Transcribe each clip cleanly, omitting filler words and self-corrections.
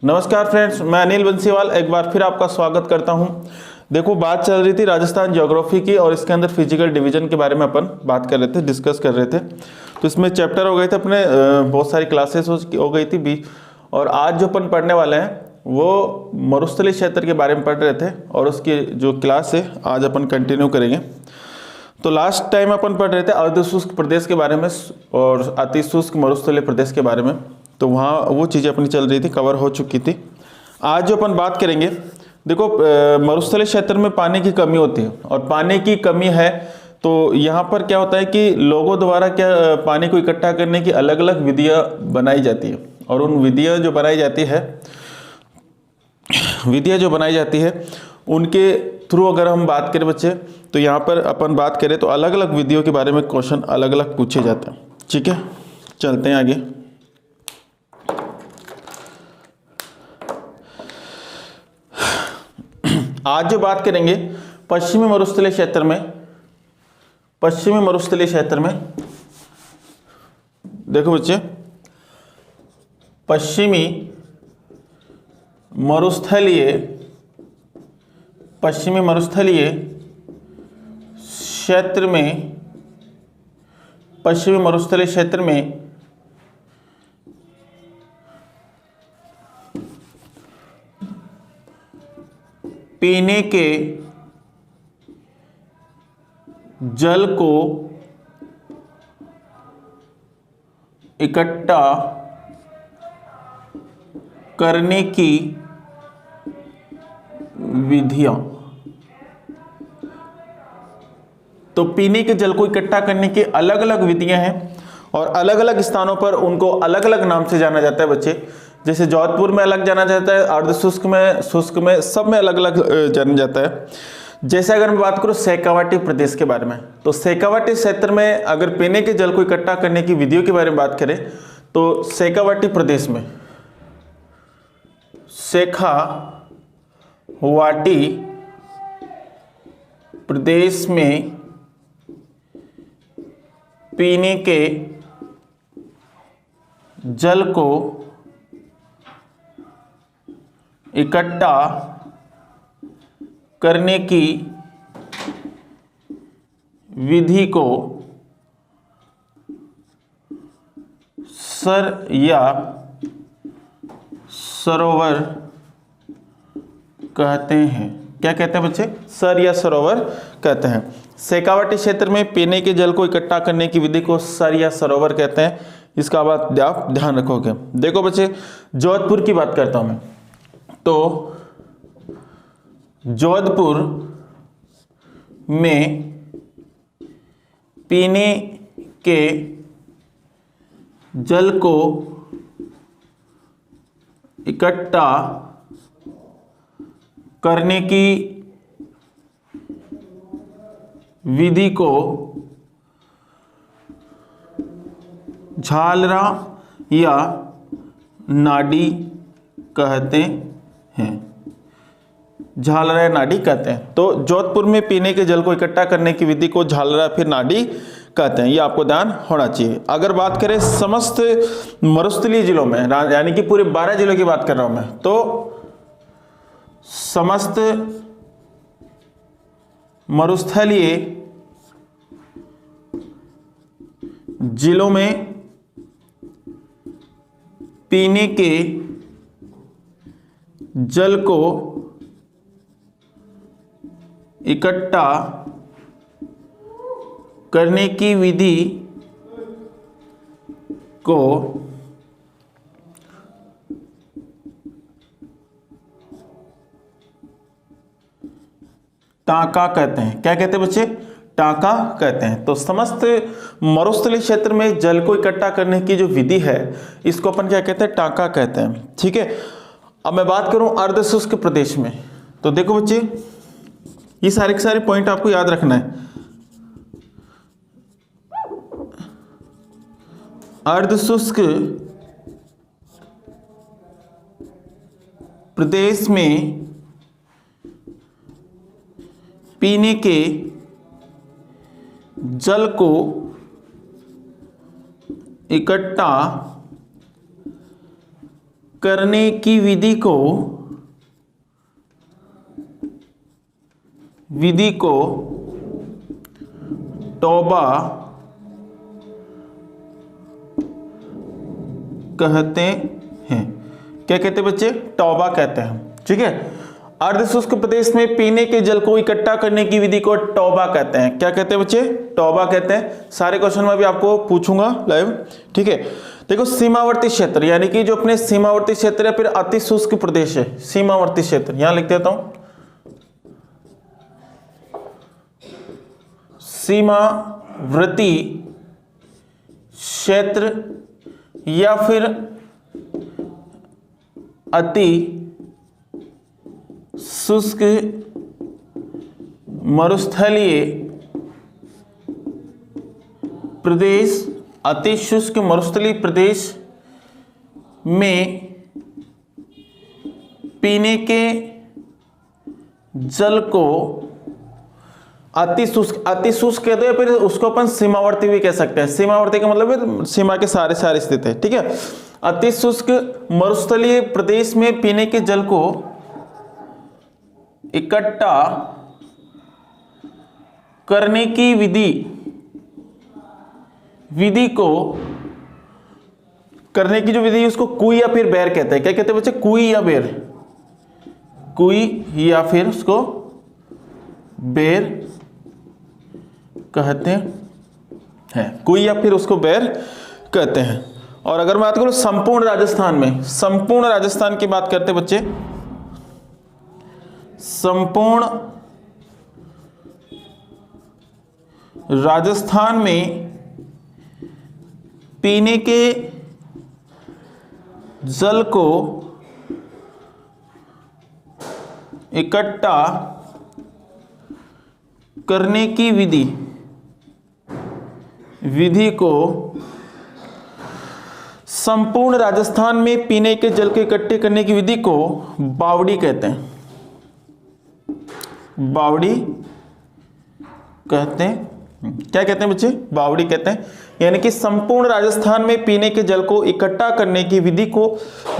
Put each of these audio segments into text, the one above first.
नमस्कार फ्रेंड्स, मैं अनिल बंसीवाल एक बार फिर आपका स्वागत करता हूं। देखो, बात चल रही थी राजस्थान ज्योग्राफी की और इसके अंदर फिजिकल डिवीजन के बारे में अपन बात कर रहे थे, डिस्कस कर रहे थे। तो इसमें चैप्टर हो गए थे अपने, बहुत सारी क्लासेस हो गई थी भी। और आज जो अपन पढ़ने वाले हैं वो मरुस्थलीय क्षेत्र के बारे में पढ़ रहे थे और उसकी जो क्लास है आज अपन कंटिन्यू करेंगे। तो लास्ट टाइम अपन पढ़ रहे थे अर्धशुष्क प्रदेश के बारे में और अतिशुष्क मरुस्थलीय प्रदेश के बारे में। तो वहाँ वो चीज़ें अपनी चल रही थी, कवर हो चुकी थी। आज जो अपन बात करेंगे, देखो मरुस्थलीय क्षेत्र में पानी की कमी होती है और पानी की कमी है तो यहाँ पर क्या होता है कि लोगों द्वारा क्या पानी को इकट्ठा करने की अलग अलग विधियाँ बनाई जाती है। और उन विधियाँ जो बनाई जाती है उनके थ्रू अगर हम बात करें बच्चे, तो यहाँ पर अपन बात करें तो अलग अलग विधियों के बारे में क्वेश्चन अलग अलग पूछे जाते हैं। ठीक है, चलते हैं आगे। आज जो बात करेंगे पश्चिमी मरुस्थलीय क्षेत्र में, देखो बच्चे, पश्चिमी मरुस्थलीय क्षेत्र में पीने के जल को इकट्ठा करने की विधियां। तो पीने के जल को इकट्ठा करने की अलग अलग विधियां हैं और अलग अलग स्थानों पर उनको अलग अलग नाम से जाना जाता है बच्चे। जैसे जोधपुर में अलग जाना जाता है, अर्धशुष्क में, शुष्क में, सब में अलग अलग जाना जाता है। जैसे अगर मैं बात करूं शेखावाटी प्रदेश के बारे में, तो शेखावाटी क्षेत्र में अगर पीने के जल को इकट्ठा करने की विधियों के बारे में बात करें तो शेखावाटी प्रदेश में पीने के जल को इकट्ठा करने की विधि को सर या सरोवर कहते हैं। क्या कहते हैं बच्चे? सर या सरोवर कहते हैं। शेखावाटी क्षेत्र में पीने के जल को इकट्ठा करने की विधि को सर या सरोवर कहते हैं। इसका बात आप ध्यान रखोगे। देखो बच्चे, जोधपुर की बात करता हूं मैं, तो जोधपुर में पीने के जल को इकट्ठा करने की विधि को झालरा या नाडी कहते हैं। झालरा या नाडी कहते हैं। तो जोधपुर में पीने के जल को इकट्ठा करने की विधि को झालरा फिर नाडी कहते हैं। ये आपको ध्यान होना चाहिए। अगर बात करें समस्त मरुस्थलीय जिलों में, यानी कि पूरे 12 जिलों की बात कर रहा हूं मैं, तो समस्त मरुस्थलीय जिलों में पीने के जल को इकट्ठा करने की विधि को टांका कहते हैं। क्या कहते हैं बच्चे? टांका कहते हैं। तो समस्त मरुस्थलीय क्षेत्र में जल को इकट्ठा करने की जो विधि है इसको अपन क्या कहते हैं? टांका कहते हैं। ठीक है, अब मैं बात करूं अर्धशुष्क प्रदेश में, तो देखो बच्चे, ये सारे के सारे पॉइंट आपको याद रखना है। अर्धशुष्क प्रदेश में पीने के जल को इकट्ठा करने की विधि को तौबा कहते हैं। क्या कहते हैं बच्चे? तौबा कहते हैं। ठीक है, अर्धशुष्क प्रदेश में पीने के जल को इकट्ठा करने की विधि को तौबा कहते हैं। क्या कहते हैं बच्चे? तौबा कहते हैं। सारे क्वेश्चन में भी आपको पूछूंगा लाइव। ठीक है, देखो सीमावर्ती क्षेत्र यानी कि जो अपने सीमावर्ती क्षेत्र या फिर अति शुष्क प्रदेश है, सीमावर्ती क्षेत्र यहां लिख देता हूं, सीमावर्ती क्षेत्र या फिर अति शुष्क मरुस्थलीय प्रदेश, अति शुष्क मरुस्थलीय प्रदेश में पीने के जल को अति शुष्क कहते हैं, फिर उसको अपन सीमावर्ती भी कह सकते हैं। सीमावर्ती का मतलब है सीमा के सारे स्थित है। ठीक है, अति शुष्क मरुस्थलीय प्रदेश में पीने के जल को इकट्ठा करने की विधि को करने की जो विधि है उसको कुई या फिर बेर कहते हैं। क्या कहते हैं बच्चे? कुई या बेर, कुई या फिर उसको बेर कहते हैं, कुई या फिर उसको बेर कहते हैं। और अगर मैं बात करूं संपूर्ण राजस्थान में, संपूर्ण राजस्थान की बात करते बच्चे, संपूर्ण राजस्थान में पीने के जल को इकट्ठा करने की विधि को संपूर्ण राजस्थान में पीने के जल को इकट्ठे करने की विधि को बावड़ी कहते हैं। बावड़ी कहते हैं। क्या कहते हैं बच्चे? बावड़ी कहते हैं। यानी कि संपूर्ण राजस्थान में पीने के जल को इकट्ठा करने की विधि को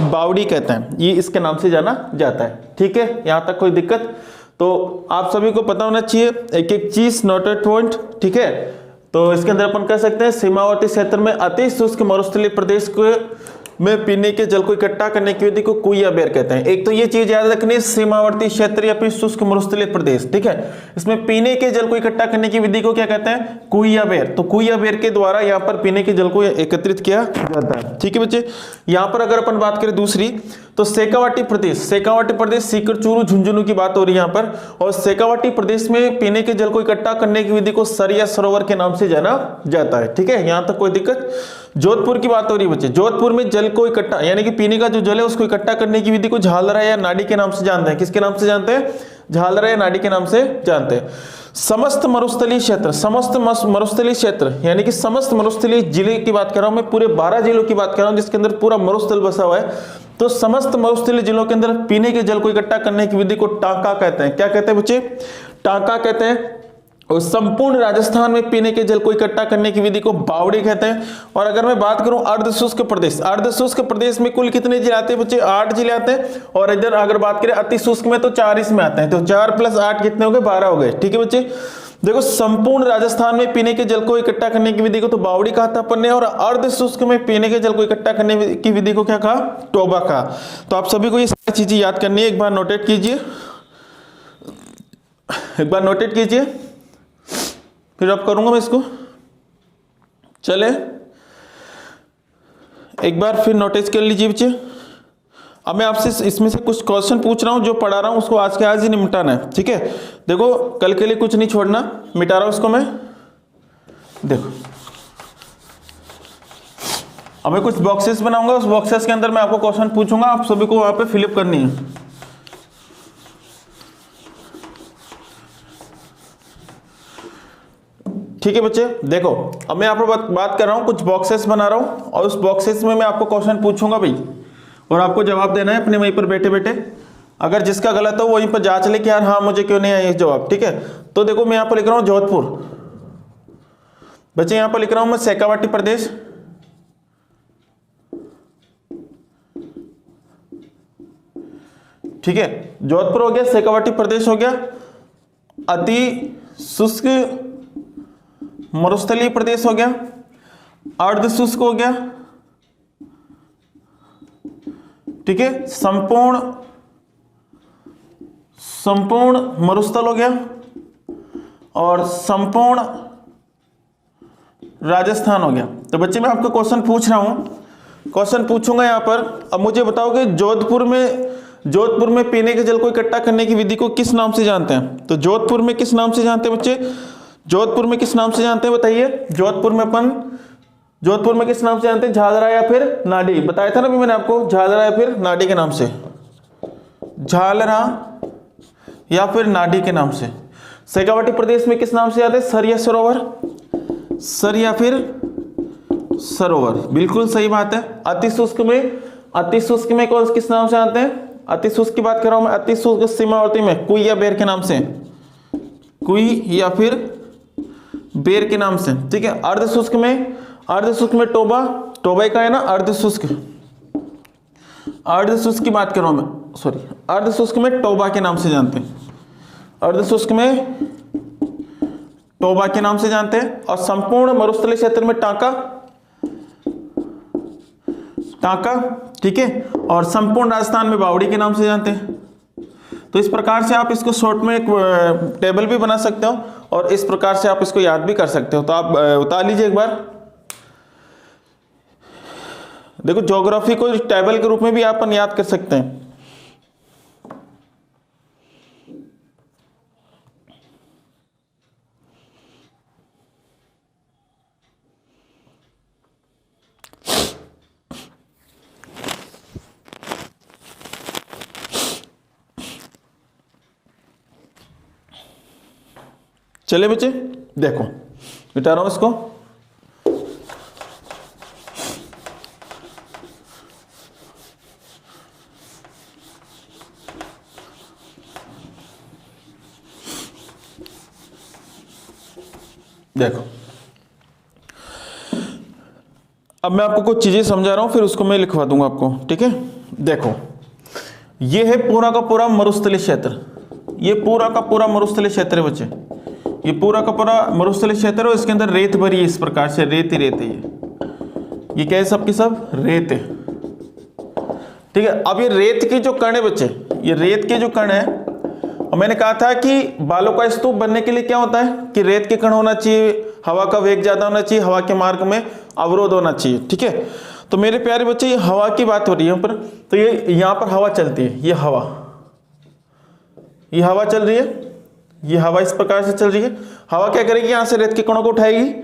बावड़ी कहते हैं, ये इसके नाम से जाना जाता है। ठीक है, यहां तक कोई दिक्कत? तो आप सभी को पता होना चाहिए एक एक चीज, नोटेड पॉइंट। ठीक है, तो इसके अंदर अपन कह सकते हैं सीमावर्ती क्षेत्र में अति शुष्क मरुस्थलीय प्रदेश में पीने के जल को इकट्ठा करने की विधि को कुई या बेर कहते हैं। एक तो ये चीज याद रखनी है, सीमावर्ती क्षेत्र या फिर शुष्क मरुस्थलीय प्रदेश। ठीक है, इसमें पीने के जल को इकट्ठा करने की विधि को क्या कहते हैं? कुई या बेर। तो कुई या बेर के द्वारा यहाँ पर पीने के जल को एकत्रित किया जाता है। ठीक है बच्चे, यहाँ पर अगर अपन बात करें दूसरी, तो शेखावाटी प्रदेश, शेखावाटी प्रदेश सीकर, चूरू, झुंझुनू की बात हो रही है यहाँ पर। और शेखावाटी प्रदेश में पीने के जल को इकट्ठा करने की विधि को सर या सरोवर के नाम से जाना जाता है। ठीक है, यहाँ तक कोई दिक्कत? जोधपुर की बात हो रही है बच्चे, जोधपुर में जल को इकट्ठा यानी कि पीने का जो जल है उसको इकट्ठा करने की विधि को झालरा या नाड़ी के नाम से जानते हैं। किसके नाम से जानते हैं? झालरा या नाड़ी के नाम से जानते हैं। समस्त मरुस्थलीय क्षेत्र, समस्त मरुस्थलीय क्षेत्र यानी कि समस्त मरुस्थलीय जिले की बात कर रहा हूं मैं, पूरे 12 जिलों की बात कर रहा हूं जिसके अंदर पूरा मरुस्थल बसा हुआ है। तो समस्त मरुस्थलीय जिलों के अंदर पीने के जल को इकट्ठा करने की विधि को टांका कहते हैं। क्या कहते हैं बच्चे? टांका कहते हैं। और संपूर्ण राजस्थान में पीने के जल को इकट्ठा करने की विधि को बावड़ी कहते हैं। और अगर मैं बात करूं अर्धशुष्क प्रदेश, अर्धशुष्क प्रदेश में कुल कितने जिले आते हैं बच्चे? 8 जिले आते हैं। और इधर अगर बात करें अति शुष्क में तो 4 इसमें आते हैं। तो 4 + 8 कितने हो गए? 12 हो गए। ठीक है बच्चे, देखो संपूर्ण राजस्थान में पीने के जल को इकट्ठा करने की विधि को तो बावड़ी कहा था अपन ने, और अर्धशुष्क में पीने के जल को इकट्ठा करने की विधि को क्या कहा? टोबा कहा। तो आप सभी को ये सारी चीजें याद करनी है, एक बार नोटेट कीजिए, एक बार नोटेट कीजिए, फिर अब करूंगा मैं इसको। चले एक बार फिर नोटिस कर लीजिए बच्चे। अब मैं आपसे इसमें से कुछ क्वेश्चन पूछ रहा हूं, जो पढ़ा रहा हूं उसको आज के आज ही निपटाना है। ठीक है, देखो कल के लिए कुछ नहीं छोड़ना, मिटा रहा हूं उसको मैं। देखो अब मैं कुछ बॉक्सेस बनाऊंगा, उस बॉक्सेस के अंदर मैं आपको क्वेश्चन पूछूंगा, आप सभी को वहां पे फिलअप करनी है। ठीक है बच्चे, देखो अब मैं आपको बात कर रहा हूं, कुछ बॉक्सेस बना रहा हूं और उस बॉक्सेस में मैं आपको क्वेश्चन पूछूंगा भाई, और आपको जवाब देना है अपने वहीं पर बैठे बैठे। अगर जिसका गलत हो वहीं पर जांच ले कि यार हाँ मुझे क्यों नहीं आया ये जवाब। ठीक है, तो देखो मैं यहां पर लिख रहा हूं जोधपुर बच्चे, यहां पर लिख रहा हूं मैं शेखावाटी प्रदेश, ठीक है, जोधपुर हो गया, शेखावाटी प्रदेश हो गया, अति शुष्क मरुस्थलीय प्रदेश हो गया, अर्ध शुष्क हो गया, ठीक है, संपूर्ण मरुस्थल हो गया, और संपूर्ण राजस्थान हो गया। तो बच्चे मैं आपको क्वेश्चन पूछ रहा हूं, क्वेश्चन पूछूंगा यहां पर। अब मुझे बताओ कि जोधपुर में पीने के जल को इकट्ठा करने की विधि को किस नाम से जानते हैं? तो जोधपुर में किस नाम से जानते हैं बच्चे? जोधपुर में किस नाम से जानते हैं बताइए? जोधपुर में किस नाम से जानते हैं? झालरा या फिर नाडी? बताया था ना अभी मैंने आपको, झालरा या फिर नाडी के नाम से, झालरा या फिर नाडी के नाम से। शेखावाटी प्रदेश में किस नाम से जानते हैं? सर या सरोवर? सर या फिर सरोवर, बिल्कुल सही बात है। अति शुष्क में कौन किस नाम से जानते हैं? अति शुष्क की बात कर रहा हूं मैं, अति शुष्क सीमावर्ती में कुई या बेर के नाम से, कुई या फिर बेर के नाम से, ठीक है। अर्ध शुष्क में टोबा का है ना, अर्ध शुष्क की बात कर रहा हूं मैं, सॉरी, अर्ध शुष्क में टोबा के नाम से जानते हैं, अर्ध शुष्क में टोबा के नाम से जानते हैं। और संपूर्ण मरुस्थलीय क्षेत्र में टांका, ठीक है, और संपूर्ण राजस्थान में बावड़ी के नाम से जानते हैं। तो इस प्रकार से आप इसको शॉर्ट में एक टेबल भी बना सकते हो, और इस प्रकार से आप इसको याद भी कर सकते हो। तो आप उतार लीजिए एक बार। देखो, ज्योग्राफी को टेबल के रूप में भी आप याद कर सकते हैं। चलिए बच्चे, देखो मिटा रहा हूं इसको। देखो, अब मैं आपको कुछ चीजें समझा रहा हूं, फिर उसको मैं लिखवा दूंगा आपको, ठीक है। देखो, ये है पूरा का पूरा मरुस्थलीय क्षेत्र, ये पूरा का पूरा मरुस्थलीय क्षेत्र है बच्चे, ये पूरा का पूरा मरुस्थलीय क्षेत्र है। इसके अंदर रेत भरी है, इस प्रकार से रेत ही रेत है। ये क्या है? सब की सब रेत है, ठीक है। अब ये रेत के जो कण है बच्चे, ये रेत के जो कण है, और मैंने कहा था कि बालों का स्तूप बनने के लिए क्या होता है कि रेत के कण होना चाहिए, हवा का वेग ज्यादा होना चाहिए, हवा के मार्ग में अवरोध होना चाहिए, ठीक है। तो मेरे प्यारे बच्चे, ये हवा की बात हो रही है पर, तो ये यहां पर हवा चलती है, ये हवा चल रही है, ये हवा इस प्रकार से चल रही है। हवा क्या करेगी? यहां से रेत के कणों को उठाएगी।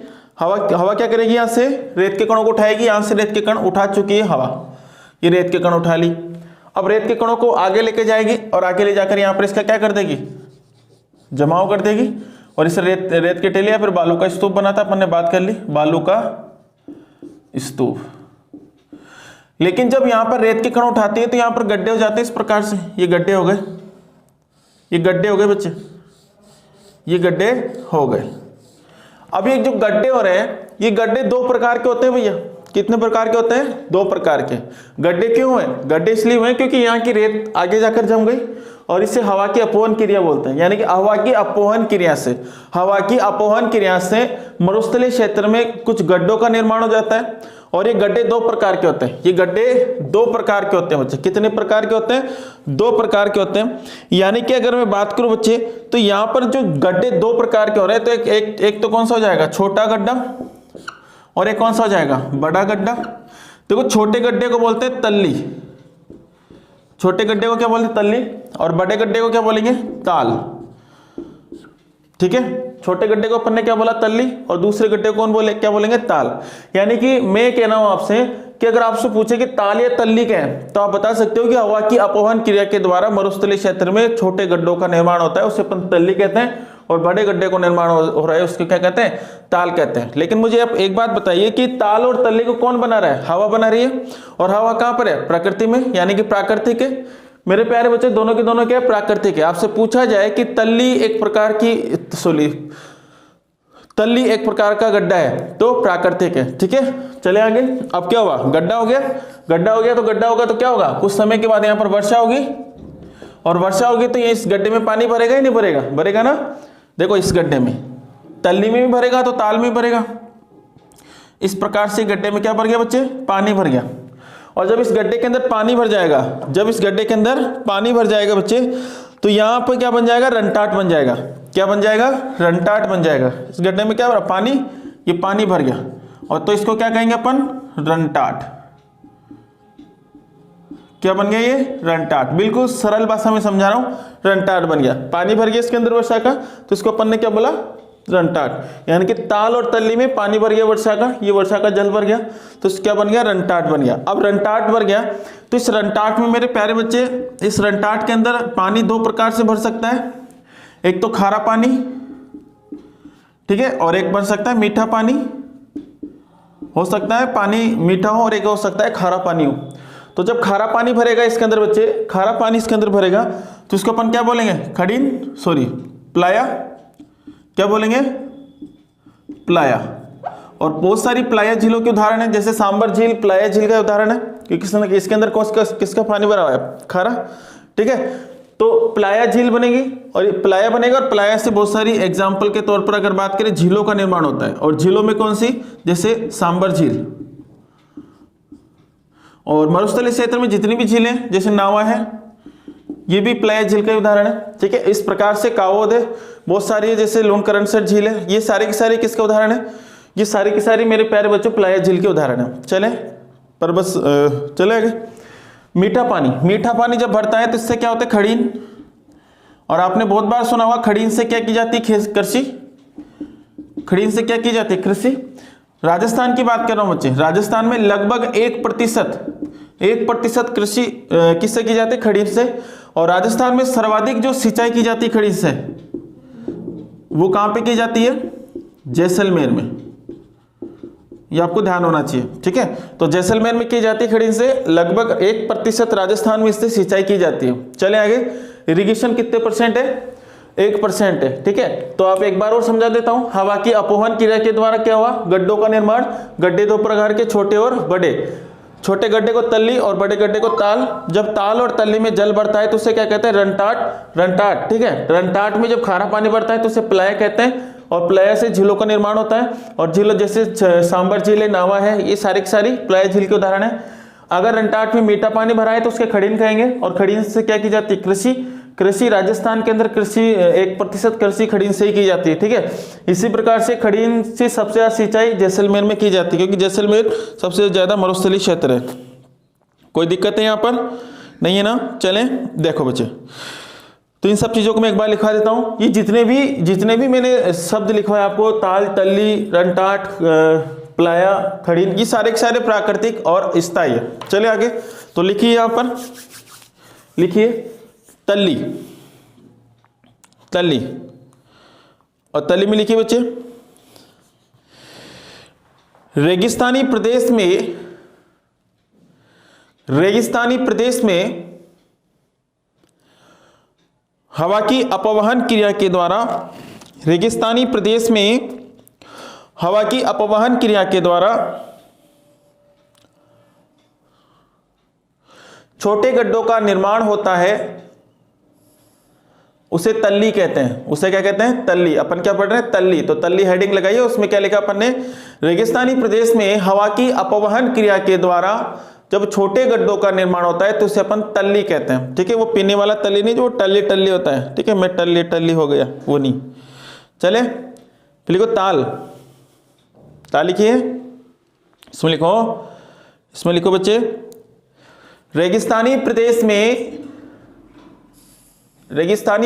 हवा क्या करेगी? यहां से रेत के कणों को उठाएगी। यहां से रेत के कण उठा चुकी है हवा, ये रेत के कण उठा ली। अब रेत के कणों को आगे लेके जाएगी, और आगे ले जाकर यहां पर इसका क्या कर देगी? जमाव कर देगी, और इसे रेत के टेले या फिर बालू का स्तूप बनाता, अपन ने बात कर ली बालू का स्तूप। लेकिन जब यहां पर रेत के कण उठाती है तो यहां पर गड्ढे हो जाते हैं इस प्रकार से, ये गड्ढे हो गए, ये गड्ढे हो गए बच्चे, ये गड्ढे हो गए। अब ये जो गड्ढे हो रहे हैं, ये गड्ढे दो प्रकार के होते हैं भैया। कितने प्रकार के होते हैं? दो प्रकार के। गड्ढे क्यों हुए? गड्ढे इसलिए हुए क्योंकि यहाँ की रेत आगे जाकर जम गई, और इसे हवा की अपोहन क्रिया बोलते हैं। यानी कि हवा की अपोहन क्रिया से मरुस्थलीय क्षेत्र में कुछ गड्ढों का निर्माण हो जाता है। और ये गड्ढे दो प्रकार के होते हैं, ये गड्ढे दो प्रकार के होते हैं बच्चे। कितने प्रकार के होते हैं? दो प्रकार के होते हैं। यानी कि अगर मैं बात करूं बच्चे, तो यहां पर जो गड्ढे दो प्रकार के हो रहे हैं, तो एक तो कौन सा हो जाएगा? छोटा गड्ढा, और एक कौन सा हो जाएगा? बड़ा गड्ढा। देखो, छोटे गड्ढे को बोलते हैं तल्ली, छोटे गड्ढे को क्या बोलते हैं? तल्ली। और बड़े गड्ढे को क्या बोलेंगे? ताल, ठीक है। छोटे गड्ढे को अपन ने क्या बोला? तल्ली, और दूसरे गड्ढे को कौन क्या बोलेंगे? ताल। यानी कि मैं कह रहा हूं आपसे कि अगर आपसे पूछे कि ताल या तल्ली क्या है, तो आप बता सकते हो कि हवा की अपोहन क्रिया के द्वारा मरुस्थलीय क्षेत्र में छोटे गड्ढों का निर्माण होता है, उसे अपन तल्ली कहते हैं। और बड़े गड्ढे को निर्माण हो रहा है, उसको क्या कहते हैं? ताल कहते हैं। लेकिन मुझे आप एक बात बताइए कि ताल और तल्ली को कौन बना रहा है? हवा बना रही है। और हवा कहां पर है? प्रकृति में, यानी कि प्राकृतिक है। मेरे प्यारे बच्चे, दोनों के दोनों क्या है? प्राकृतिक है। आपसे पूछा जाए कि तल्ली एक प्रकार का गड्ढा है, तो प्राकृतिक है, ठीक है। चले आगे। अब क्या हुआ? गड्ढा हो गया, तो गड्ढा होगा तो क्या होगा? कुछ समय के बाद यहाँ पर वर्षा होगी, और वर्षा होगी तो ये इस गड्ढे में पानी भरेगा ही नहीं भरेगा, भरेगा ना। देखो इस गड्ढे में तल्ली में भी भरेगा तो ताल में भी भरेगा। इस प्रकार से गड्ढे में क्या भर गया बच्चे, पानी भर गया। और जब इस गड्ढे के अंदर पानी भर जाएगा, जब इस गड्ढे के अंदर पानी भर जाएगा बच्चे, तो यहाँ पर क्या बन जाएगा, रनटाट बन जाएगा। क्या बन जाएगा, रनटाट बन जाएगा। इस गड्ढे में क्या भरा, पानी, ये पानी भर गया, और तो इसको क्या कहेंगे अपन, रनटाट। क्या बन गया ये, रनटाट। बिल्कुल सरल भाषा में समझा रहा हूं, रनटाट बन गया। पानी भर गया इसके अंदर वर्षा का, तो इसको अपन ने क्या बोला, रनटाट। यानी कि ताल और तल्ली में पानी भर गया वर्षा का, ये वर्षा का जल भर गया, तो क्या बन गया, रनटाट बन गया। अब रनटाट भर गया तो इस रनटाट में मेरे प्यारे बच्चे, इस रनटाट के अंदर पानी दो प्रकार से भर सकता है। एक तो खारा पानी, ठीक है, और एक बन सकता है मीठा पानी। हो सकता है पानी मीठा हो और एक हो सकता है खारा पानी हो। तो जब खारा पानी भरेगा इसके अंदर बच्चे, खारा पानी इसके अंदर भरेगा तो इसको अपन क्या बोलेंगे, प्लाया। क्या बोलेंगे, प्लाया। और बहुत सारी प्लाया झीलों के उदाहरण है, जैसे सांबर झील प्लाया झील का उदाहरण है, क्योंकि इसके अंदर किसका पानी भरा हुआ है, खारा, ठीक है। तो प्लाया झील बनेगी और प्लाया बनेगा, और प्लाया से बहुत सारी एग्जाम्पल के तौर पर अगर बात करें झीलों का निर्माण होता है। और झीलों में कौन सी, जैसे सांबर झील। और मरुस्थलीय क्षेत्र में जितनी भी झीलें, जैसे नावा है, ये भी प्लाया झील का उदाहरण है, ठीक है। इस प्रकार से कावोद है, बहुत सारी है, जैसे लोनकरणसर झील है, ये सारे की सारी किसका उदाहरण है, ये सारी की सारी मेरे प्यारे बच्चों प्लाया झील के उदाहरण है। चले पर बस चले आगे। मीठा पानी, मीठा पानी जब भरता है तो इससे क्या होता है, खड़ीन। और आपने बहुत बार सुना होगा खड़ीन से क्या की जाती है, कृषि। खड़ीन से क्या की जाती है, कृषि। राजस्थान की बात कर रहा हूं बच्चे, राजस्थान में लगभग 1% कृषि किससे की जाती है, खड़ीन से। और राजस्थान में सर्वाधिक जो सिंचाई की जाती है खड़ीन से, वो कहां पे की जाती है, जैसलमेर में। ये आपको ध्यान होना चाहिए, ठीक है। तो जैसलमेर में की जाती है खड़ीन से, लगभग 1% राजस्थान में इससे सिंचाई की जाती है। चले आगे। इरिगेशन कितने परसेंट है, 1% है, ठीक है। तो आप एक बार और समझा देता हूं। हवा की अपवहन क्रिया के द्वारा क्या हुआ, गड्ढों का निर्माण। गड्ढे दो प्रकार के, छोटे और बड़े। छोटे गड्ढे को तल्ली और बड़े गड्ढे को ताल। जब ताल और तल्ली में जल बढ़ता है तो उसे क्या कहते हैं, रनटाट, ठीक है। रनटाट में जब खारा पानी बढ़ता है तो उसे प्लाया कहते हैं, और प्लाया से झीलों का निर्माण होता है। और झीलों जैसे सांबर झील है, नावा है, ये सारी की सारी प्लाया झील के उदाहरण है। अगर रनटाट में मीठा पानी भरा है तो उसके खड़ीन कहेंगे। और खड़ीन से क्या की जाती है, कृषि। कृषि राजस्थान के अंदर कृषि 1% कृषि खड़ीन से ही की जाती है, ठीक है। इसी प्रकार से खड़ीन से सबसे ज्यादा सिंचाई जैसलमेर में की जाती है, क्योंकि जैसलमेर सबसे ज्यादा मरुस्थलीय क्षेत्र है। कोई दिक्कत है यहाँ पर, नहीं है ना। चलें देखो बच्चे, तो इन सब चीजों को मैं एक बार लिखवा देता हूं। ये जितने भी मैंने शब्द लिखवाए आपको, ताल, तल्ली, रनटाट, प्लाया, खड़ीन, ये सारे के सारे प्राकृतिक और स्थायी है। चले आगे। तो लिखिए यहां पर, लिखिए तल्ली, तल्ली। और तल्ली में लिखिए बच्चे, रेगिस्तानी प्रदेश में हवा की अपवहन क्रिया के द्वारा, रेगिस्तानी प्रदेश में हवा की अपवहन क्रिया के द्वारा छोटे गड्ढों का निर्माण होता है, उसे तल्ली कहते हैं। उसे क्या कहते हैं, तल्ली। अपन क्या पढ़ रहे हैं, तल्ली। तो तल्ली हेडिंग लगाइए, उसमें क्या लिखा अपन ने, रेगिस्तानी प्रदेश में हवा की अपवहन क्रिया के द्वारा जब छोटे गड्ढों का निर्माण होता है तो उसे अपन तल्ली कहते हैं, ठीक है। वो पीने वाला तल्ली नहीं, जो टल्ली टल्ली होता है, ठीक है। मैं टल्ली टल्ली हो गया, वो नहीं। चले फिर लिखो ताल, ताल लिखिए। इसमें लिखो बच्चे, रेगिस्तानी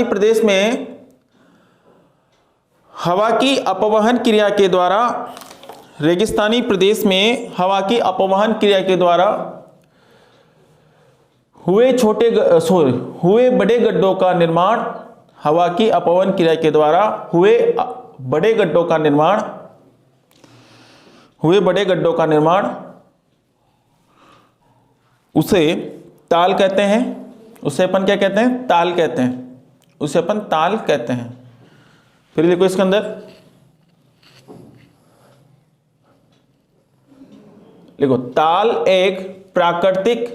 प्रदेश में हवा की अपवहन क्रिया के द्वारा, रेगिस्तानी प्रदेश में हवा की अपवहन क्रिया के द्वारा हुए बड़े गड्ढों का निर्माण, हवा की अपवहन क्रिया के द्वारा हुए बड़े गड्ढों का निर्माण उसे ताल कहते हैं। उसे अपन क्या कहते हैं, ताल कहते हैं। उसे अपन ताल कहते हैं। फिर देखो इसके अंदर देखो, ताल एक प्राकृतिक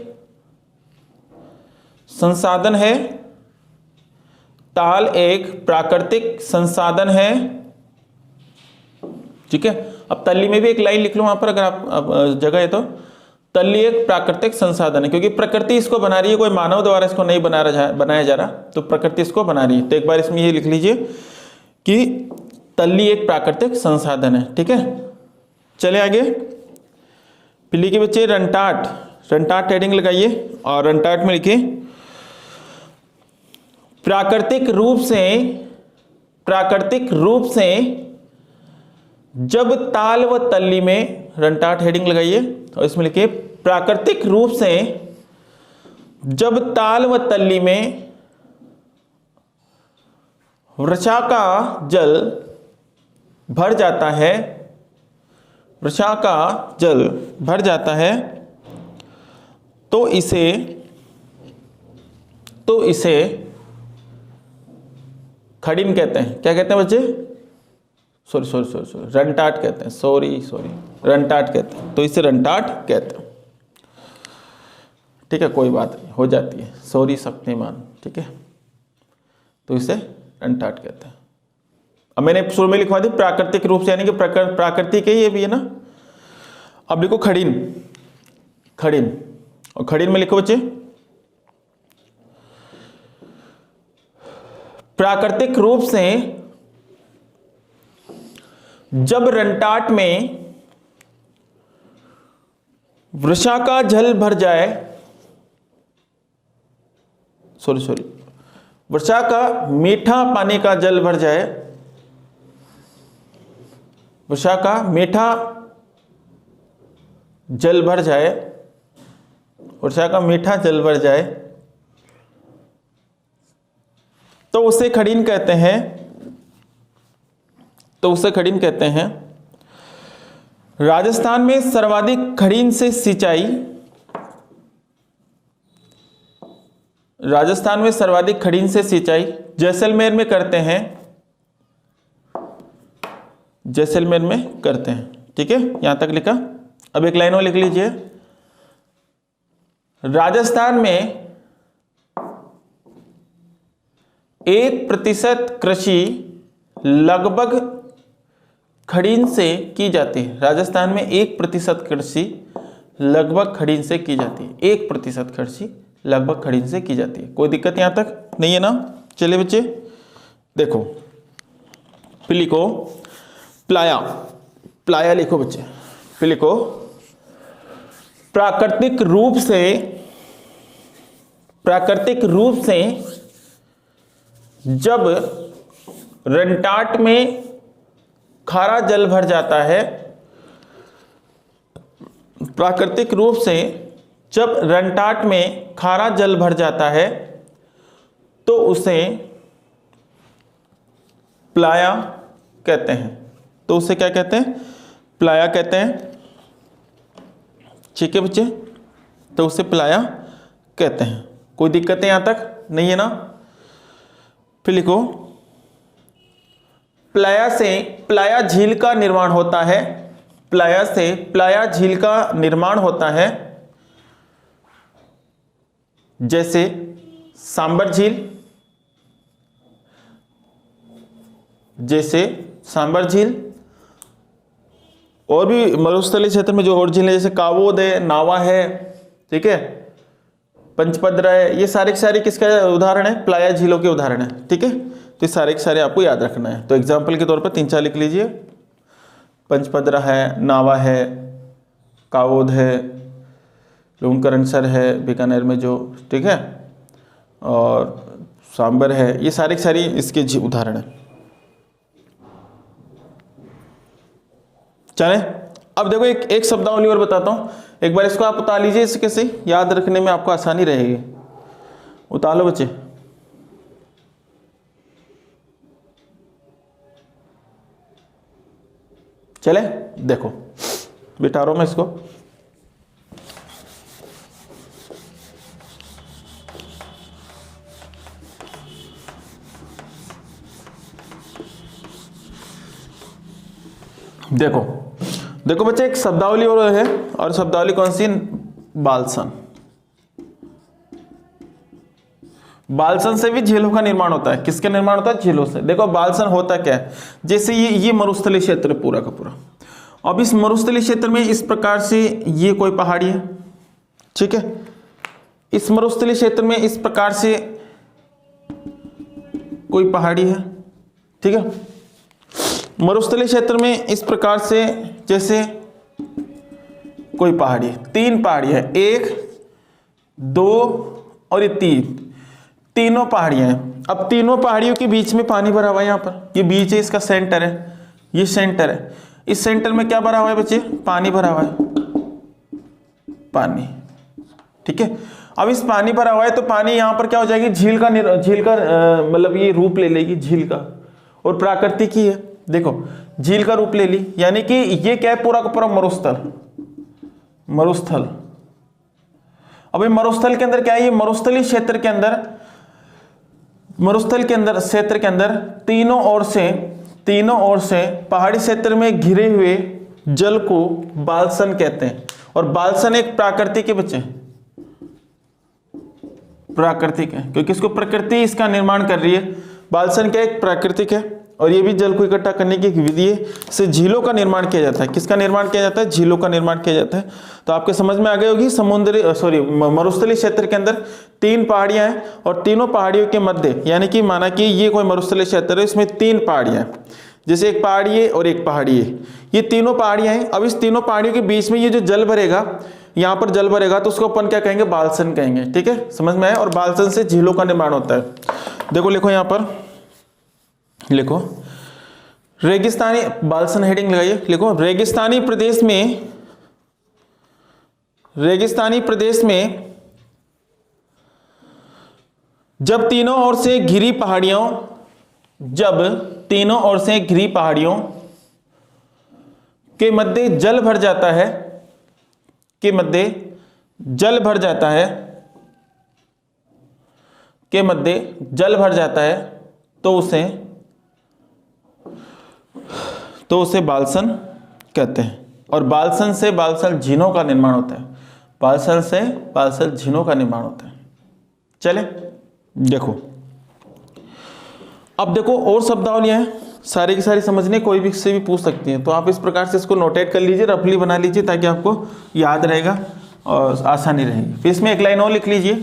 संसाधन है ताल एक प्राकृतिक संसाधन है। ठीक है, अब तल्ली में भी एक लाइन लिख लो वहां पर, अगर आप जगह है तो। तल्ली एक प्राकृतिक संसाधन है, क्योंकि प्रकृति इसको बना रही है, कोई मानव द्वारा इसको नहीं बनाया जा रहा, तो प्रकृति इसको बना रही है। तो एक बार इसमें ये लिख लीजिए कि तल्ली एक प्राकृतिक संसाधन है। ठीक है, चले आगे। पिल्ली के बच्चे रंटाट, रंटाट हेडिंग लगाइए और रंटाट में लिखिए प्राकृतिक रूप से जब ताल व तल्ली में, रंटाट हेडिंग लगाइए और इसमें लिखिए प्राकृतिक रूप से जब ताल व तल्ली में वृषा का जल भर जाता है, वृषा का जल भर जाता है, तो इसे खड़ीन कहते हैं। क्या कहते हैं बच्चे? सॉरी रंटाट कहते हैं। सॉरी रंटाट कहते हैं, तो इसे रंटाट कहते हैं। ठीक है, कोई बात नहीं, हो जाती है, सॉरी शक्तिमान। ठीक है, तो इसे रंटाट कहते हैं। अब मैंने शुरू में लिखवा दी प्राकृतिक रूप से, यानी कि प्राकृतिक के ये भी है ना। अब लिखो खड़ीन, खड़ीन, और खड़ीन में लिखो बच्चे प्राकृतिक रूप से जब रंटाट में वृषा का जल भर जाए, वृषा का मीठा पानी का जल भर जाए, वृषा का मीठा जल भर जाए, वृषा का मीठा जल भर जाए, तो उसे खड़ीन कहते हैं। तो उसे खड़ीन कहते हैं। राजस्थान में सर्वाधिक खड़ीन से सिंचाई, राजस्थान में सर्वाधिक खड़ीन से सिंचाई जैसलमेर में करते हैं, जैसलमेर में करते हैं। ठीक है, यहां तक लिखा। अब एक लाइन और लिख लीजिए, राजस्थान में 1% कृषि लगभग खड़ीन से की जाती है। राजस्थान में 1% कृषि लगभग खड़ीन से की जाती है। 1% कृषि लगभग खड़ीन से की जाती है। कोई दिक्कत यहां तक नहीं है ना? चलिए बच्चे देखो, फिर लिखो प्लाया, प्लाया लिखो बच्चे, फिर लिखो प्राकृतिक रूप से जब रंटाट में खारा जल भर जाता है, प्राकृतिक रूप से जब रंटाट में खारा जल भर जाता है, तो उसे प्लाया कहते हैं। तो उसे क्या कहते हैं? प्लाया कहते हैं। ठीक है बच्चे, तो उसे प्लाया कहते हैं। कोई दिक्कत है यहां तक नहीं है ना? फिर लिखो प्लाया से प्लाया झील का निर्माण होता है, प्लाया से प्लाया झील का निर्माण होता है, जैसे सांबर झील, जैसे सांबर झील, और भी मरुस्थलीय क्षेत्र में जो और झील है, जैसे कावोद है, नावा है, ठीक है, पंचपद्र है, ये सारे के सारे किसका उदाहरण है? प्लाया झीलों के उदाहरण है। ठीक है, तो ये सारे के सारे आपको याद रखना है। तो एग्जाम्पल के तौर पर 3-4 लिख लीजिए। पंचपद्रा है, नावा है, कावोद है, लूणकरणसर है बीकानेर में जो, ठीक है, और सांबर है, ये सारे के सारे इसके उदाहरण है। चले अब देखो एक शब्दावली और बताता हूं, एक बार इसको आप उतार लीजिए, इसे कैसे याद रखने में आपको आसानी रहेगी। उतार लो बच्चे। चले देखो, बिठा रहा हूं मैं इसको। देखो देखो बच्चे, एक शब्दावली और है, और शब्दावली कौन सी? बालसन। बालसन से भी झीलों का निर्माण होता है। किसका निर्माण होता है? झीलों से। देखो बालसन होता क्या है, जैसे ये मरुस्थलीय क्षेत्र है पूरा का पूरा। अब इस मरुस्थलीय क्षेत्र में इस प्रकार से ये कोई पहाड़ी है, ठीक है। इस मरुस्थलीय क्षेत्र में इस प्रकार से कोई पहाड़ी है, ठीक है। मरुस्थलीय क्षेत्र में इस प्रकार से जैसे कोई पहाड़ी है, 3 पहाड़ी है, 1 2 और ये 3 पहाड़ियां हैं। अब तीनों पहाड़ियों के बीच में पानी भरा हुआ है। यहाँ पर ये बीच है, इसका सेंटर है, ये सेंटर है। इस सेंटर में क्या भरा हुआ है बच्चे? पानी भरा हुआ है, पानी, ठीक है। अब इस पानी भरा हुआ है तो पानी यहाँ पर क्या हो जाएगी? झील का मतलब ये रूप ले लेगी झील का, और प्राकृतिक ही है। देखो झील का रूप ले ली, यानी कि ये क्या है? पूरा का पूरा मरुस्थल। अब ये मरुस्थल के अंदर क्या है? ये मरुस्थलीय क्षेत्र के अंदर, क्षेत्र के अंदर तीनों ओर से पहाड़ी क्षेत्र में घिरे हुए जल को बालसन कहते हैं। और बालसन एक प्राकृतिक है बच्चे, प्राकृतिक है, क्योंकि इसको प्रकृति इसका निर्माण कर रही है। बालसन क्या एक प्राकृतिक है, और ये भी जल को इकट्ठा करने की एक विधि है। इससे झीलों का निर्माण किया जाता है। किसका निर्माण किया जाता है? झीलों का निर्माण किया जाता है। तो आपके समझ में आ गई होगी, मरुस्थलीय क्षेत्र के अंदर 3 पहाड़ियां हैं, और तीनों पहाड़ियों के मध्य, यानी कि माना कि ये कोई मरुस्थलीय क्षेत्र है, इसमें 3 पहाड़ियां हैं, जैसे एक पहाड़ी है और एक पहाड़ी है, ये तीनों पहाड़ियां हैं। अब इस तीनों पहाड़ियों के बीच में ये जो जल भरेगा, यहाँ पर जल भरेगा, तो उसको अपन क्या कहेंगे? बालसन कहेंगे, ठीक है। समझ में आया? और बालसन से झीलों का निर्माण होता है। देखो लिखो, यहाँ पर लिखो रेगिस्तानी, बालसन हेडिंग लगाइए, लिखो रेगिस्तानी प्रदेश में जब तीनों ओर से घिरी पहाड़ियों के मध्य जल भर जाता है, तो उसे बालसन कहते हैं। और बालसन से बालसन झीलों का निर्माण होता है। बालसन से बालसन झीलों का निर्माण होता है। चले देखो, अब देखो और शब्दावलियां हैं, सारी की सारी समझने, कोई भी से भी पूछ सकती हैं। तो आप इस प्रकार से इसको नोटेट कर लीजिए, रफली बना लीजिए, ताकि आपको याद रहेगा और आसानी रहेगी। फिर इसमें एक लाइन और लिख लीजिए,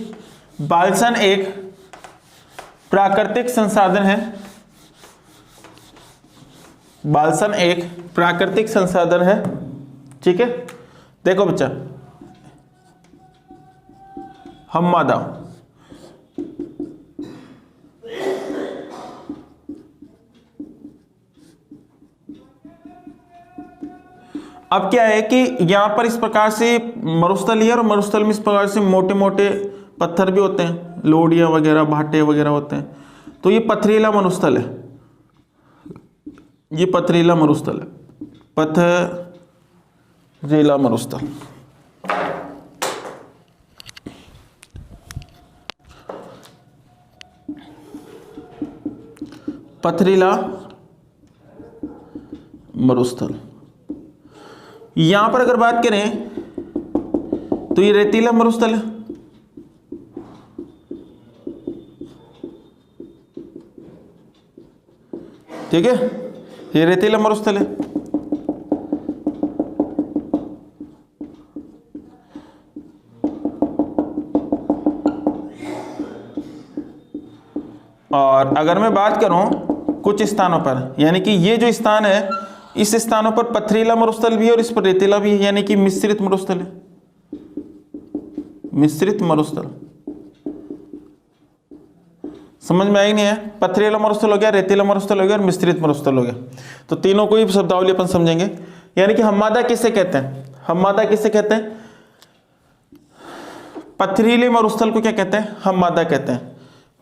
बालसन एक प्राकृतिक संसाधन है। बालसन एक प्राकृतिक संसाधन है, ठीक है। देखो बच्चा, हम्मादा, अब क्या है कि यहां पर इस प्रकार से मरुस्थल है, और मरुस्थल में इस प्रकार से मोटे मोटे पत्थर भी होते हैं, लोडियां वगैरह, भाटे वगैरह होते हैं। तो ये पथरीला मरुस्थल है, ये पथरीला मरुस्थल है, पथरीला मरुस्थल। पथरीला मरुस्थल। यहां पर अगर बात करें तो ये रेतीला मरुस्थल है, ठीक है, ये रेतीला मरुस्थल है। और अगर मैं बात करूं कुछ स्थानों पर, यानी कि ये जो स्थान है, इस स्थानों पर पथरीला मरुस्थल भी है और इस पर रेतीला भी है, यानी कि मिश्रित मरुस्थल है, मिश्रित मरुस्थल। समझ में आई नहीं है? पथरीला मरुस्थल हो गया, रेतीला मरुस्थल हो गया और मिश्रित मरुस्थल हो गया। तो तीनों को ही शब्दावली अपन समझेंगे। यानी कि हम्मादा किसे कहते हैं? हम्मादा किसे कहते हैं? पथरीले मरुस्थल को क्या कहते हैं? हम्मादा कहते हैं।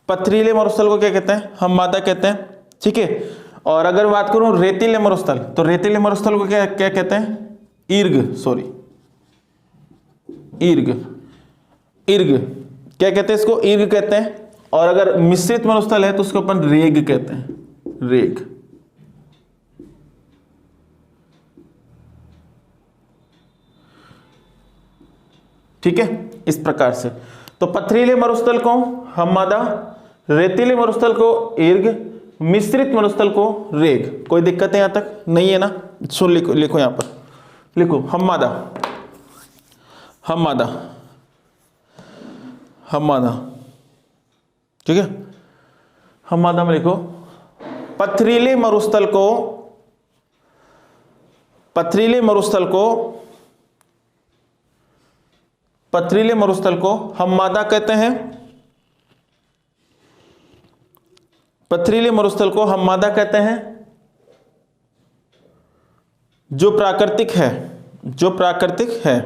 पथरीले मरुस्थल को क्या कहते हैं? हम्मादा कहते हैं, ठीक है। और अगर बात करूं रेतीले मरुस्थल, तो रेतीले मरुस्थल को क्या क्या कहते हैं? इर्ग क्या कहते हैं? इसको इर्ग कहते हैं। और अगर मिश्रित मरुस्थल है तो उसको अपन रेग कहते हैं, रेग। ठीक है, इस प्रकार से। तो पथरीले मरुस्थल को हम्मादा, रेतीले मरुस्थल को ईर्ग, मिश्रित मरुस्थल को रेग। कोई दिक्कत है यहां तक? नहीं है ना? सुन लिखो, लिखो यहां पर लिखो हम्मादा, हम्मादा, हम्मादा, ठीक है। हम्मादा में लिखो पथरीले मरुस्थल को, पथरीले मरुस्थल को, पथरीले मरुस्थल को हम्मादा कहते हैं। पथरीले मरुस्थल को हम्मादा कहते हैं जो प्राकृतिक है, जो प्राकृतिक है।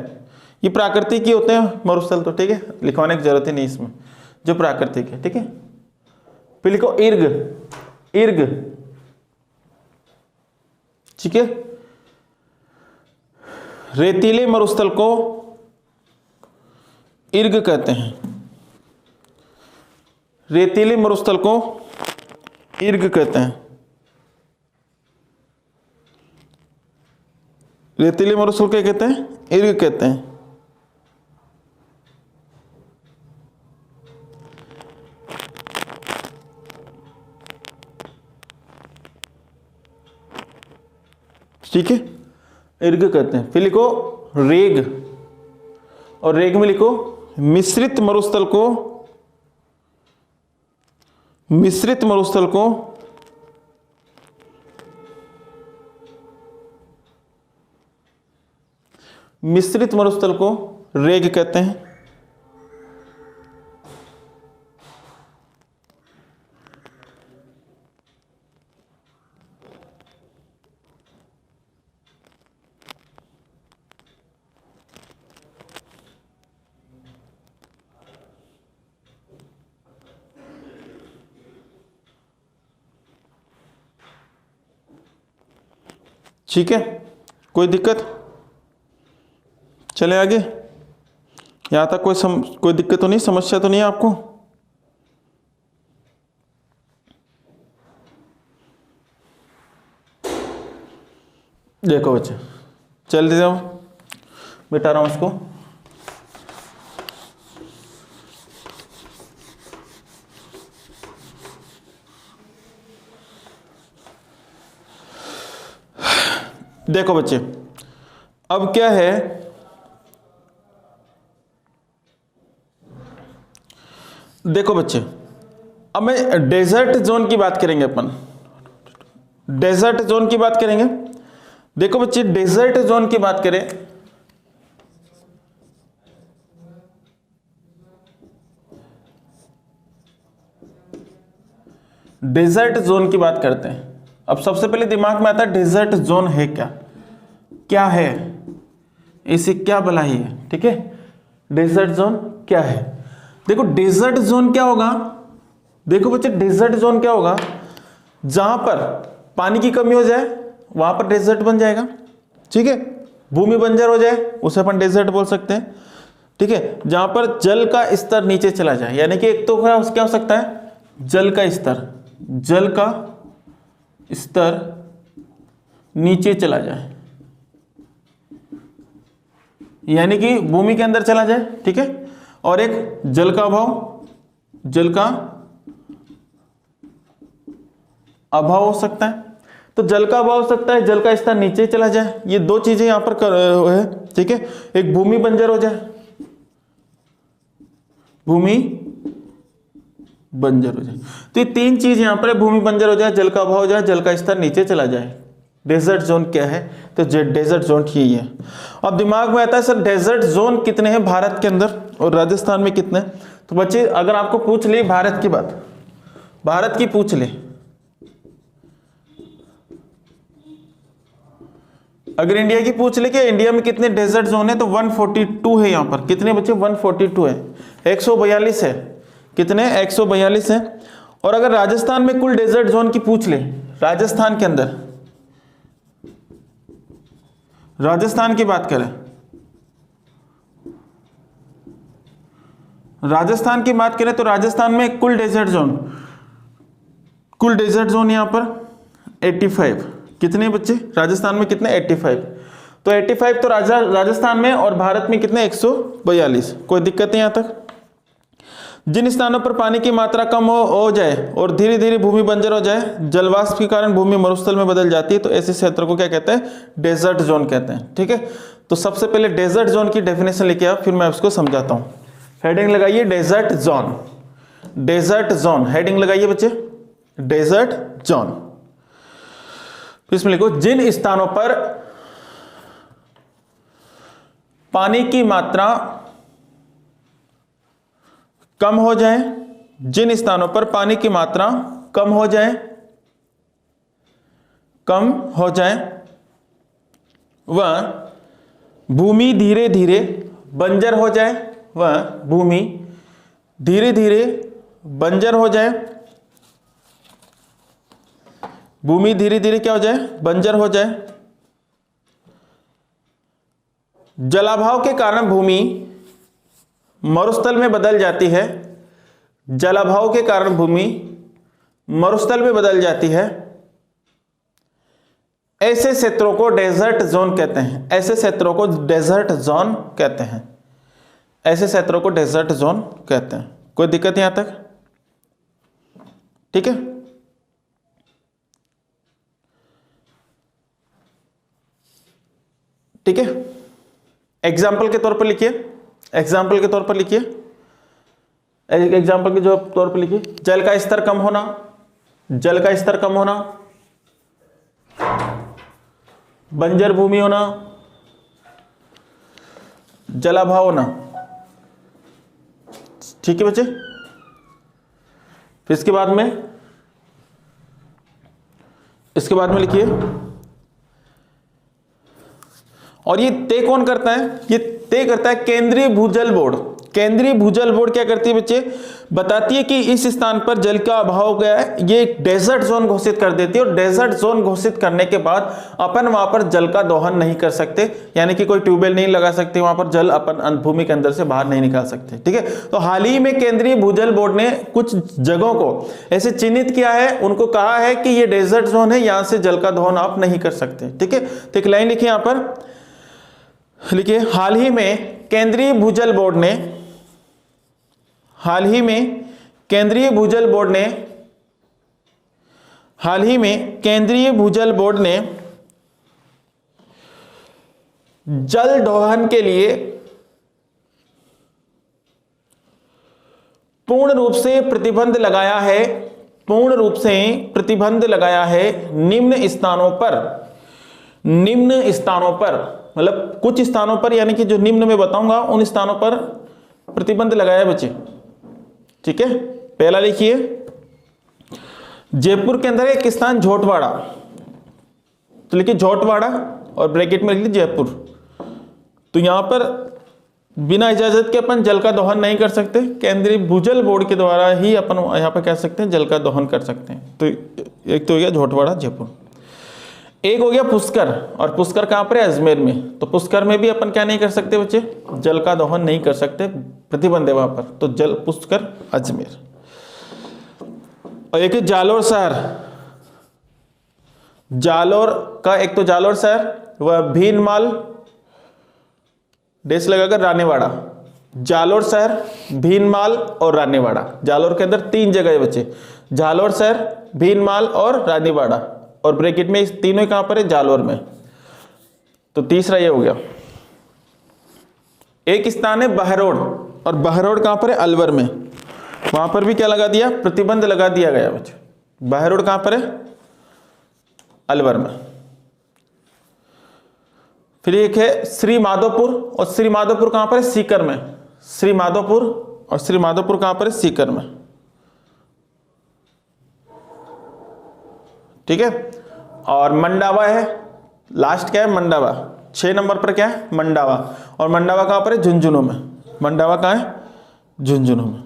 ये प्राकृतिक ही होते हैं मरुस्थल तो, ठीक है, लिखवाने की जरूरत ही नहीं इसमें, जो प्राकृतिक है, ठीक है। फिर लिखो ईर्ग, ईर्ग, ठीक है। रेतीले मरुस्थल को ईर्ग कहते हैं, रेतीले मरुस्थल को ईर्ग कहते हैं। रेतीले मरुस्थल क्या कहते हैं? ईर्ग कहते हैं। ठीक है, ईर्ग कहते हैं। फिर लिखो रेग, और रेग में लिखो मिश्रित मरुस्थल को, मिश्रित मरुस्थल को मिश्रित मरुस्थल को रेग कहते हैं। ठीक है, कोई दिक्कत? चले आगे। यहां तक कोई दिक्कत तो नहीं, समस्या तो नहीं है आपको? देखो बच्चे, चलते जाओ, मिटा रहा हूं इसको। देखो बच्चे, अब क्या है, देखो बच्चे, अब मैं डेजर्ट जोन की बात करेंगे अपन, डेजर्ट जोन की बात करेंगे। देखो बच्चे, डेजर्ट जोन की बात करें, डेजर्ट जोन की बात करते हैं। अब सबसे पहले दिमाग में आता है डेजर्ट जोन है क्या, क्या है, इसे क्या भलाई है, ठीक है। डेजर्ट जोन क्या है? देखो डेजर्ट जोन क्या होगा, देखो बच्चे डेजर्ट जोन क्या होगा, जहां पर पानी की कमी हो जाए वहां पर डेजर्ट बन जाएगा, ठीक है। भूमि बंजर हो जाए उसे अपन डेजर्ट बोल सकते हैं, ठीक है। जहां पर जल का स्तर नीचे चला जाए, यानी कि एक तो क्या हो सकता है, जल का स्तर, जल का स्तर नीचे चला जाए, यानी कि भूमि के अंदर चला जाए, ठीक है। और एक जल का अभाव, जल का अभाव हो सकता है, तो जल का अभाव हो सकता है, जल का स्तर नीचे चला जाए, ये दो चीजें यहां पर है, ठीक है। एक भूमि बंजर हो जाए, भूमि बंजर हो जाए, तो ये तीन चीज यहां पर है, भूमि बंजर हो जाए, जल का अभाव हो जाए, जल का स्तर नीचे चला जाए। डेजर्ट जोन क्या है? तो डेजर्ट जोन यही है। अब दिमाग में आता है सर डेजर्ट जोन कितने हैं भारत के अंदर और राजस्थान में कितने? तो बच्चे अगर आपको पूछ ले भारत की बात, भारत की पूछ ले, अगर इंडिया की पूछ ले कि इंडिया में कितने डेजर्ट जोन है, तो 142 है। यहां पर कितने बच्चे? 142 है, 142 है, कितने? 142 है। और अगर राजस्थान में कुल डेजर्ट जोन की पूछ ले, राजस्थान के अंदर, राजस्थान की बात करें, राजस्थान की बात करें तो राजस्थान में कुल डेजर्ट जोन, कुल डेजर्ट जोन यहां पर 85। कितने बच्चे? राजस्थान में कितने? 85। तो 85 तो राजस्थान में, और भारत में कितने? 142। कोई दिक्कत नहीं यहां तक? जिन स्थानों पर पानी की मात्रा कम हो जाए और धीरे धीरे भूमि बंजर हो जाए, जलवाष्प के कारण भूमि मरुस्थल में बदल जाती है, तो ऐसे क्षेत्र को क्या कहते हैं? डेजर्ट जोन कहते हैं। ठीक है, तो सबसे पहले डेजर्ट जोन की डेफिनेशन लेके आओ, फिर मैं इसको समझाता हूं। हेडिंग लगाइए desert zone, desert zone heading लगाइए बच्चे, डेजर्ट जोन। इसमें लिखो जिन स्थानों पर पानी की मात्रा कम हो जाए, जिन स्थानों पर पानी की मात्रा कम हो जाए, कम हो जाए, वह भूमि धीरे धीरे बंजर हो जाए, वह भूमि धीरे धीरे बंजर हो जाए, भूमि धीरे धीरे क्या हो जाए? बंजर हो जाए। जलाभाव के कारण भूमि मरुस्थल में बदल जाती है, जलाभाव के कारण भूमि मरुस्थल में बदल जाती है, ऐसे क्षेत्रों को डेजर्ट जोन कहते हैं, ऐसे क्षेत्रों को डेजर्ट जोन कहते हैं, ऐसे क्षेत्रों को डेजर्ट जोन कहते हैं। कोई दिक्कत यहां तक? ठीक है, ठीक है। एग्जाम्पल के तौर पर लिखिए, एग्जाम्पल के तौर पर लिखिए, एग्जाम्पल के जो तौर पर लिखिए, जल का स्तर कम होना, जल का स्तर कम होना, बंजर भूमि होना, जलाभाव होना। ठीक है बच्चे, फिर इसके बाद में लिखिए, और ये तय कौन करता है? ये तय करता है केंद्रीय भूजल बोर्ड। केंद्रीय भूजल बोर्ड क्या करती है बच्चे? बताती है कि इस स्थान पर जल का अभाव हो गया है, ये डेजर्ट जोन घोषित कर देती है, और डेजर्ट जोन घोषित करने के बाद अपन वहां पर जल का दोहन नहीं कर सकते, यानी कि कोई ट्यूबवेल नहीं लगा सकते, वहां पर जल अपन भूमि के अंदर से बाहर नहीं निकाल सकते। ठीक है, तो हाल ही में केंद्रीय भूजल बोर्ड ने कुछ जगहों को ऐसे चिन्हित किया है, उनको कहा है कि ये डेजर्ट जोन है, यहां से जल का दोहन आप नहीं कर सकते। ठीक है, तो एक लाइन लिखिए, यहां पर लिखिए, हाल ही में केंद्रीय भूजल बोर्ड ने, हाल ही में केंद्रीय भूजल बोर्ड ने, हाल ही में केंद्रीय भूजल बोर्ड ने जल दोहन के लिए पूर्ण रूप से प्रतिबंध लगाया है, पूर्ण रूप से प्रतिबंध लगाया है निम्न स्थानों पर, निम्न स्थानों पर, मतलब कुछ स्थानों पर, यानी कि जो निम्न में बताऊंगा उन स्थानों पर प्रतिबंध लगाया है बच्चे। ठीक है, पहला लिखिए, जयपुर के अंदर एक स्थान झोटवाड़ा, तो लिखिए झोटवाड़ा और ब्रैकेट में लिख लीजिए जयपुर। तो यहां पर बिना इजाजत के अपन जल का दोहन नहीं कर सकते, केंद्रीय भूजल बोर्ड के द्वारा ही अपन यहां पर कह सकते हैं जल का दोहन कर सकते हैं। तो एक तो हो गया झोटवाड़ा जयपुर, एक हो गया पुष्कर, और पुष्कर कहां पर है? अजमेर में। तो पुष्कर में भी अपन क्या नहीं कर सकते बच्चे? जल का दोहन नहीं कर सकते, प्रतिबंध है वहां पर। तो जल पुष्कर अजमेर। और एक जालोर शहर, जालोर का एक तो जालोर शहर, वह भीनमाल डेस लगाकर रानीवाड़ा, जालोर शहर, भीनमाल और रानीवाड़ा। जालोर के अंदर 3 जगह है बच्चे, जालोर शहर, भीनमाल और रानीवाड़ा, और ब्रैकेट में इस तीनों कहां पर है? जालोर में। तो तीसरा ये हो गया। एक स्थान है बहरोड, और बहरोड कहां पर है? अलवर में। वहां पर भी क्या लगा दिया? प्रतिबंध लगा दिया गया बच्चे। बहरोड कहां पर है? अलवर में। फिर एक है श्री माधोपुर, और श्री माधोपुर कहां पर है? सीकर में। श्री माधोपुर, और श्री माधोपुर कहां पर है? सीकर में। ठीक है, और मंडावा है, लास्ट क्या है? मंडावा। 6 नंबर पर क्या है? मंडावा, और मंडावा कहां पर है? झुंझुनू में। मंडावा कहां है? झुंझुनू में।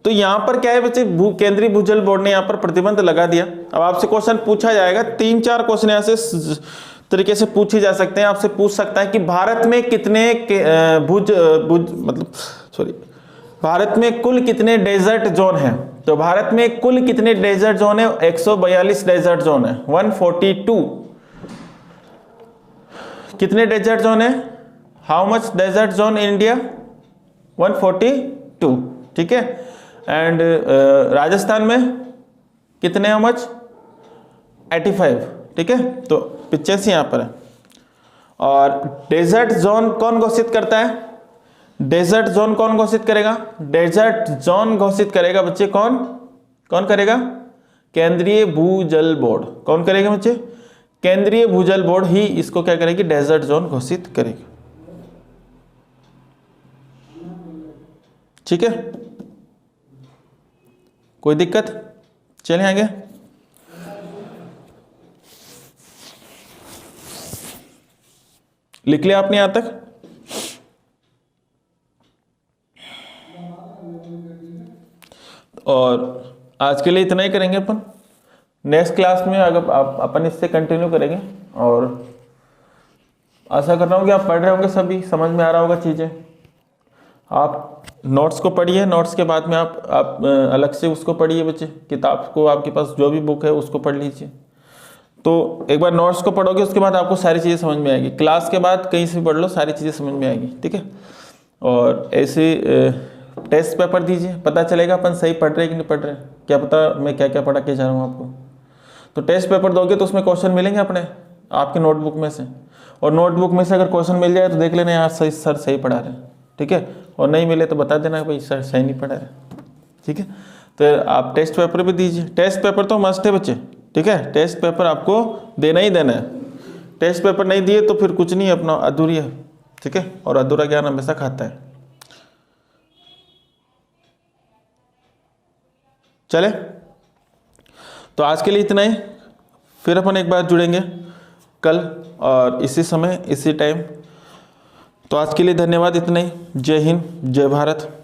तो यहां पर क्या है बच्चे? केंद्रीय भूजल बोर्ड ने यहां पर प्रतिबंध लगा दिया। अब आपसे क्वेश्चन पूछा जाएगा, 3-4 क्वेश्चन यहां से तरीके से पूछे जा सकते हैं। आपसे पूछ सकता है कि भारत में कितने भारत में कुल कितने डेजर्ट जोन हैं? तो भारत में कुल कितने डेजर्ट जोन है? 142 डेजर्ट जोन है, 142। कितने डेजर्ट जोन है? How much desert zone in India? 142, ठीक है। एंड राजस्थान में कितने, हाउ मच? 85, ठीक है। तो 85 यहाँ पर है। और डेजर्ट जोन कौन घोषित करता है? डेजर्ट जोन कौन घोषित करेगा? डेजर्ट जोन घोषित करेगा बच्चे कौन? कौन करेगा? केंद्रीय भूजल बोर्ड। कौन करेगा बच्चे? केंद्रीय भूजल बोर्ड ही इसको क्या करेगी? डेजर्ट जोन घोषित करेगी, ठीक है। कोई दिक्कत? चलिए आगे। लिख लिया आपने यहां तक? और आज के लिए इतना ही करेंगे अपन। नेक्स्ट क्लास में अगर अपन इससे कंटिन्यू करेंगे। और आशा कर रहा हूँ कि आप पढ़ रहे होंगे, सभी समझ में आ रहा होगा चीज़ें। आप नोट्स को पढ़िए, नोट्स के बाद में आप अलग से उसको पढ़िए बच्चे। किताब को, आपके पास जो भी बुक है उसको पढ़ लीजिए। तो एक बार नोट्स को पढ़ोगे, उसके बाद आपको सारी चीज़ें समझ में आएगी। क्लास के बाद कहीं से भी पढ़ लो, सारी चीज़ें समझ में आएगी, ठीक है। और ऐसे टेस्ट पेपर दीजिए, पता चलेगा अपन सही पढ़ रहे हैं कि नहीं पढ़ रहे हैं। क्या पता मैं क्या क्या पढ़ा के जा रहा हूँ आपको। तो टेस्ट पेपर दोगे तो उसमें क्वेश्चन मिलेंगे अपने आपके नोटबुक में से। और नोटबुक में से अगर क्वेश्चन मिल जाए तो देख लेना यार सही, सर सही पढ़ा रहे हैं, ठीक है। और नहीं मिले तो बता देना भाई सर सही नहीं पढ़ा रहे, ठीक है। तो आप टेस्ट पेपर भी दीजिए। टेस्ट पेपर तो मस्ट है बच्चे, ठीक है। टेस्ट पेपर आपको देना ही देना है। टेस्ट पेपर नहीं दिए तो फिर कुछ नहीं, अपना अधूरी है, ठीक है। और अधूरा ज्ञान हमेशा खाता है। चले, तो आज के लिए इतना ही। फिर अपन एक बार जुड़ेंगे कल और इसी समय इसी टाइम। तो आज के लिए धन्यवाद, इतना ही। जय हिंद, जय भारत।